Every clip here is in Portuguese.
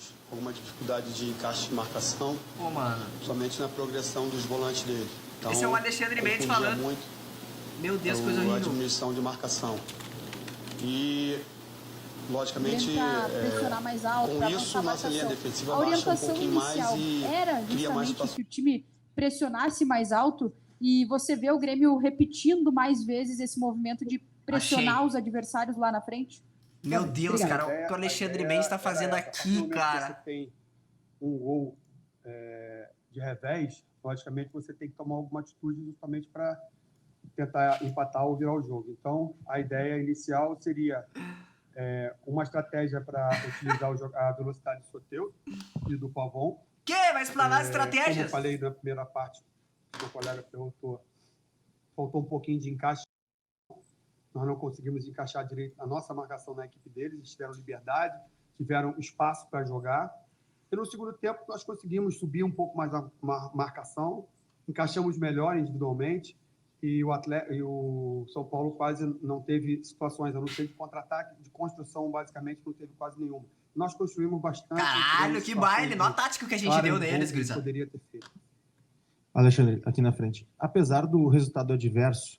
jogos, alguma dificuldade de encaixe de marcação, Pô, mano. somente na progressão dos volantes dele. Então, Esse é o Alexandre Mendes confundia falando. muito Meu Deus, coisa a horrível. diminuição de marcação. E, logicamente, pressionar mais alto, com isso, nossa linha defensiva a baixa um orientação pouquinho mais inicial e era cria mais justamente que o time pressionasse mais alto, e você vê o Grêmio repetindo mais vezes esse movimento de pressionar Achei. os adversários lá na frente. Meu Deus, Obrigado. cara, o que o Alexandre Mendes tá fazendo aqui, cara. Você tem um gol de revés, logicamente você tem que tomar alguma atitude justamente para tentar empatar ou virar o jogo. Então, a ideia inicial seria uma estratégia para utilizar a velocidade do Soteldo e do Pavon. Que? Vai explanar as Como estratégias? eu falei na primeira parte, o colega perguntou, faltou um pouquinho de encaixe. Nós não conseguimos encaixar direito a nossa marcação na equipe deles, eles tiveram liberdade, tiveram espaço para jogar. E no segundo tempo, nós conseguimos subir um pouco mais a marcação, encaixamos melhor individualmente, e o São Paulo quase não teve situações, a não ser de contra-ataque, de construção, basicamente, não teve quase nenhuma. Nós construímos bastante. Caralho, que baile! Nó tático que a gente deu neles, gurizada. Poderia ter feito. Alexandre, aqui na frente. Apesar do resultado adverso,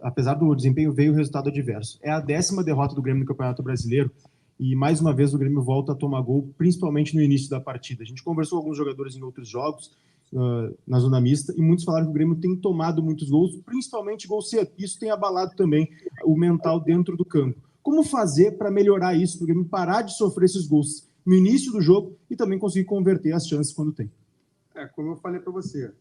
apesar do desempenho, veio o resultado adverso. É a 10ª derrota do Grêmio no Campeonato Brasileiro e, mais uma vez, o Grêmio volta a tomar gol, principalmente no início da partida. A gente conversou com alguns jogadores em outros jogos, na zona mista, e muitos falaram que o Grêmio tem tomado muitos gols, principalmente gol cedo. Isso tem abalado também o mental dentro do campo. Como fazer para melhorar isso, para o Grêmio parar de sofrer esses gols no início do jogo e também conseguir converter as chances quando tem? Como eu falei para você,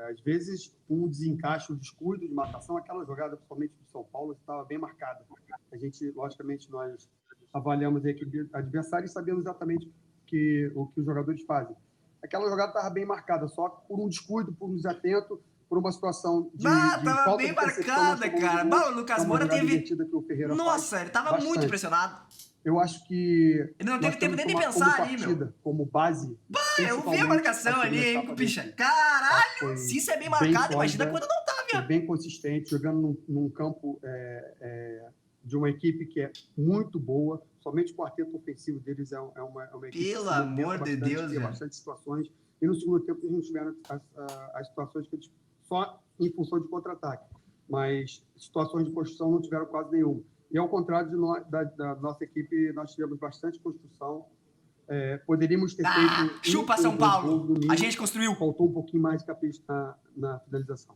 às vezes um desencaixe, um descuido de marcação, aquela jogada, principalmente do São Paulo, estava bem marcada. A gente, logicamente, nós avaliamos a equipe adversária e sabemos exatamente o que os jogadores fazem. Aquela jogada estava bem marcada, só por um descuido, por um desatento, por uma situação de tava falta bem de percepção marcada, no cara. gol. O Lucas É uma Moura jogada teve... invertida que o Ferreira Nossa, ele tava bastante. muito impressionado. Eu acho que ele não teve tempo nem de como pensar ali, partida, meu. como base. Eu vi a marcação ali, hein, bicha. Caralho, se isso é bem marcado, imagina quando não tá, viu? Bem consistente, jogando num campo de uma equipe que é muito boa. Somente o quarteto ofensivo deles é uma equipe Pelo amor de Deus, tem bastante situações. E no segundo tempo, eles não tiveram as situações que eles só em função de contra-ataque. Mas situações de construção não tiveram quase nenhuma. E ao contrário da nossa equipe, nós tivemos bastante construção. Poderíamos ter feito... Chupa São Paulo! A gente construiu. Faltou um pouquinho mais de capricho na finalização.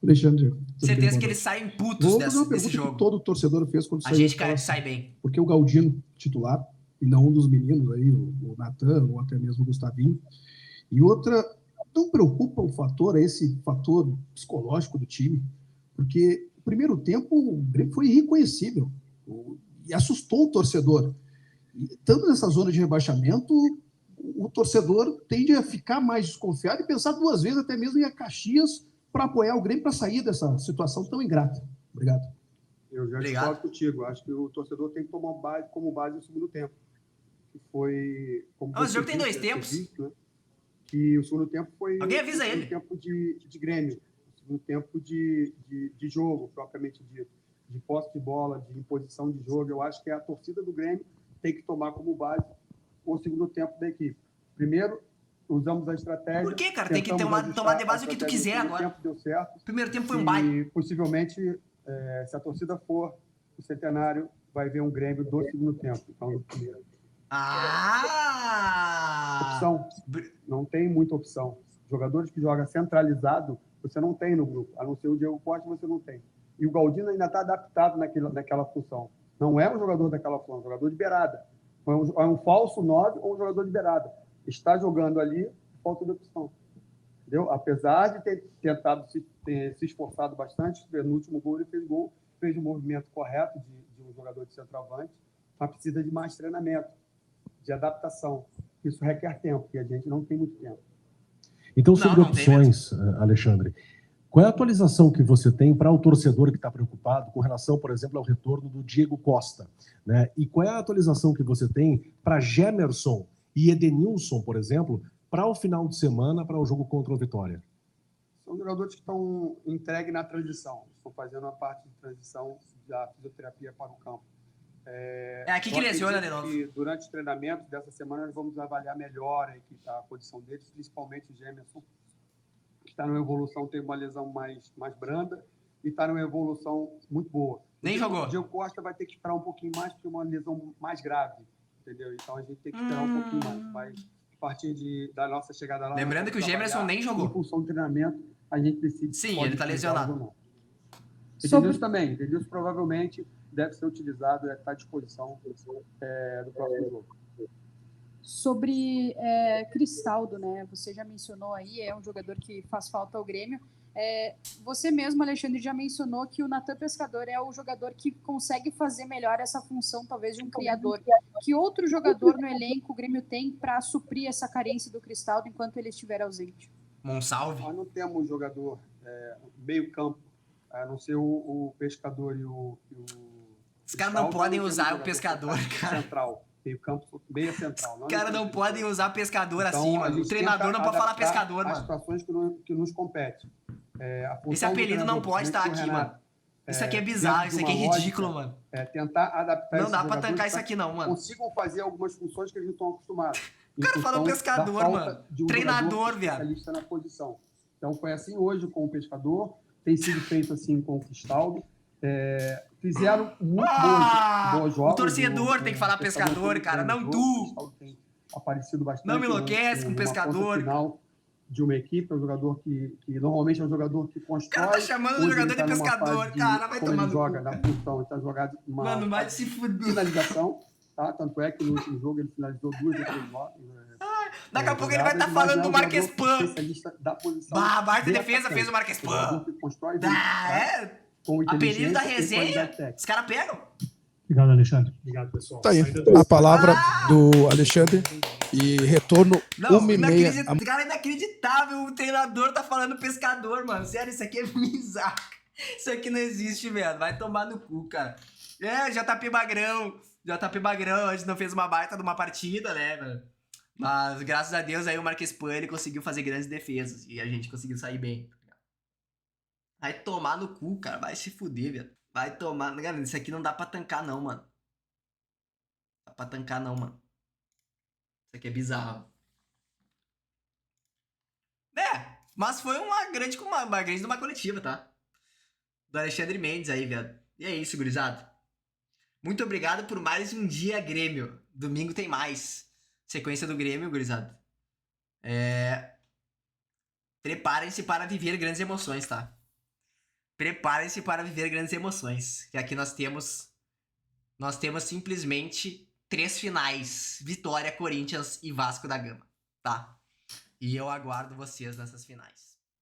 Alexandre, certeza que eles saem putos desse jogo. Que todo torcedor fez quando a gente sai bem. Porque o Galdino, titular, e não um dos meninos aí, o Natan, ou até mesmo o Gustavinho. E outra, não preocupa esse fator psicológico do time, porque no primeiro tempo o Grêmio foi irreconhecível e assustou o torcedor. E, tanto nessa zona de rebaixamento, o torcedor tende a ficar mais desconfiado e pensar duas vezes, até mesmo em ir a Caxias, para apoiar o Grêmio para sair dessa situação tão ingrata. Obrigado. Eu já discordo contigo. Acho que o torcedor tem que tomar como base o segundo tempo. Que foi... o jogo tem 2 tempos. Né? Que o segundo tempo foi... Alguém avisa ele. O segundo tempo de Grêmio. O segundo tempo de jogo, propriamente dito. De posse de bola, de imposição de jogo. Eu acho que a torcida do Grêmio tem que tomar como base o segundo tempo da equipe. Primeiro, usamos a estratégia... Por que, cara? Tem que tomar de base o que tu quiser agora. Tempo deu certo. Primeiro tempo foi um baile. E possivelmente, se a torcida for o Centenário, vai ver um Grêmio do segundo tempo. Então, do primeiro. Opção. Não tem muita opção. Jogadores que jogam centralizado, você não tem no grupo. A não ser o Diego Costa, você não tem. E o Galdino ainda está adaptado naquela função. Não é um jogador daquela função, é um jogador de beirada. É um falso 9 ou um jogador de beirada. Está jogando ali, falta de opção. Entendeu? Apesar de ter tentado se esforçado bastante, no último gol ele fez o movimento correto de um jogador de centroavante, mas precisa de mais treinamento, de adaptação. Isso requer tempo, e a gente não tem muito tempo. Então, sobre opções, Alexandre, qual é a atualização que você tem para o torcedor que está preocupado com relação, por exemplo, ao retorno do Diego Costa? Né? E qual é a atualização que você tem para Gemerson e Edenilson, por exemplo, para o final de semana, para o jogo contra o Vitória? São jogadores que estão entregues na transição. Estão fazendo a parte de transição da fisioterapia para o campo. É aqui que Eu lesiona de acredito novo. que durante os treinamentos dessa semana nós vamos avaliar melhor a condição deles, principalmente o Gemerson, que está numa evolução, tem uma lesão mais branda e está numa evolução muito boa. Nem jogou. O Diego Costa vai ter que esperar um pouquinho mais, porque é uma lesão mais grave, entendeu? Então a gente tem que esperar um pouquinho mais. Mas a partir da nossa chegada lá... Lembrando que o Gemerson nem jogou. Em função do treinamento, a gente decide... Sim, ele está lesionado. Edenilson também. Edenilson provavelmente deve ser utilizado, está à disposição do próximo jogo. Sobre Cristaldo, né? Você já mencionou aí, é um jogador que faz falta ao Grêmio. Você mesmo, Alexandre, já mencionou que o Natan Pescador é o jogador que consegue fazer melhor essa função, talvez, de um criador. Que outro jogador no elenco o Grêmio tem para suprir essa carência do Cristaldo enquanto ele estiver ausente? Monsalve. Nós não temos jogador meio campo, a não ser o Pescador e o Os caras não podem usar o Pescador, cara. Central, meio campo, meia central. Os caras não podem usar Pescador então, assim, mano. O treinador não pode falar Pescador, mano. As situações que nos competem. Esse apelido não pode estar aqui, mano. Isso aqui é bizarro, isso aqui é ridículo, mano. Tentar adaptar. Não dá pra tancar isso aqui não, mano. Consigam fazer algumas funções que eles não estão acostumados. O cara fala Pescador, mano. Treinador, viado. Na posição. Então foi assim hoje com o Pescador, tem sido feito assim com o Cristaldo. Fizeram muito bons jogos. O torcedor tem que falar Pescador, cara, não tu. O Cristaldo tem aparecido bastante. Não me enlouquece com o Pescador. Final de uma equipe, é um jogador que normalmente é um jogador que constrói. O cara tá chamando o jogador de Pescador, cara, vai tomar no cu. Joga na função, ele tá jogado uma mano, vai se fuder. Finalização, tá? Tanto é que no último jogo ele finalizou 2 ou 3 Daqui a pouco ele vai estar falando do Marques Pan. A Marta Defesa fez o Marques Pan. Apelido da resenha, os caras pegam. Obrigado, Alexandre. Obrigado, pessoal. Tá aí, a palavra do Alexandre e retorno 1h30. Cara, inacreditável, o treinador tá falando Pescador, mano. Sério, isso aqui é bizarro. Isso aqui não existe, velho. Vai tomar no cu, cara. JP Magrão. JP Magrão, a gente não fez uma baita de uma partida, né, velho? Mas, graças a Deus, aí o Marques Pan, ele conseguiu fazer grandes defesas. E a gente conseguiu sair bem. Vai tomar no cu, cara. Vai se fuder, velho. Vai tomar... Galera, isso aqui não dá pra tancar, não, mano. Não dá pra tancar, não, mano. Isso aqui é bizarro. Mas foi uma grande de uma coletiva, tá? Do Alexandre Mendes aí, velho. E é isso, gurizada. Muito obrigado por mais um dia, Grêmio. Domingo tem mais. Sequência do Grêmio, gurizada. Preparem-se para viver grandes emoções, tá? Preparem-se para viver grandes emoções. Que aqui nós temos simplesmente 3 finais. Vitória, Corinthians e Vasco da Gama, tá? E eu aguardo vocês nessas finais.